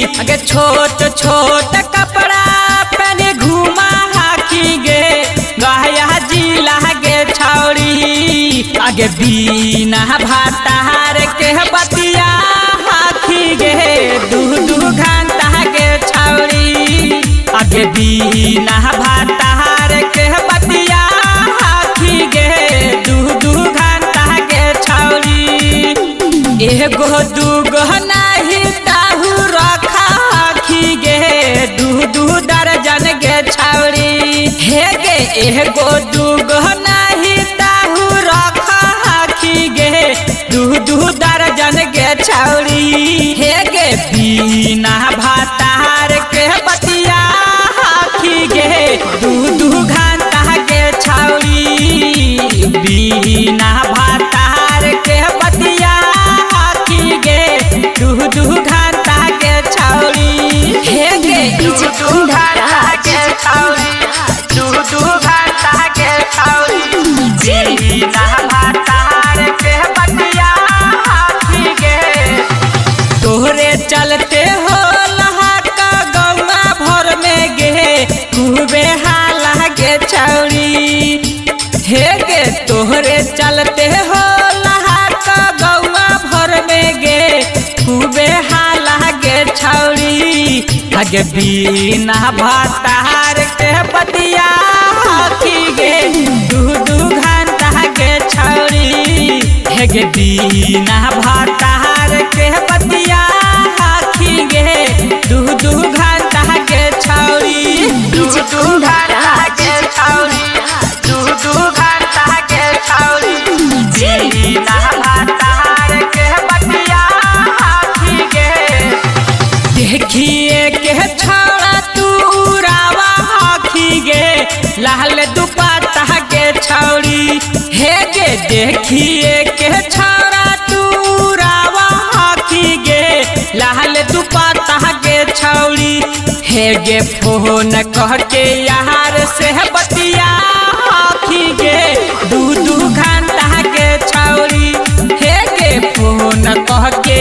अगे छोट छोट कपड़ा पहने घूमा हाकी गे गया जिला गे छौड़ी आगे बिना भातार के बतिया हाकी गे दू घंटा के छौड़ी आगे बिना भातार के बतिया हाकी गे दू घंटा के छौड़ी एगो दूगो नाही ताहू रखा हाकी गे दू दर्जन गे छौड़ी हे गे एगो दूगो नाही ताहू रखा हाकी गे दू दर्जन गे छौड़ी हे गे बिना भातार के बतिया हाकी गे दू घंटा के छौड़ी बिना भातार के बतिया दू घंटा के छौड़ी हे गे दू घंटा के छौड़ी दू घंटा के छौड़ी बिना भातार के बतिया हाकी गे तोहरे चलते हो लहाका गौवा भर में गे खूबे हाला गे छौड़ी हे गे तोहरे चलते हो लहाका गौवा भर में गे खूबे हाला गे छौड़ी आगे बिना भातार के बतिया हाकी गे दू घंटा के छौड़ी हे गे बिना भातार के बतिया हाकी गे दू घंटा के छौड़ी दू घंटा के छौड़ी दू घंटा के छौड़ी बिना भातार के बतिया देखिए के छौड़ा तू रावा हाकी गे लाल दुपट्टा के छौड़ी हे गे देखिए के छौड़ा तू रावा हाकी गे लाल दुपट्टा के छौड़ी हे गे फोन कह के यार से बतिया हाकी गे दू घंटा के छौड़ी हे गे फोन कह के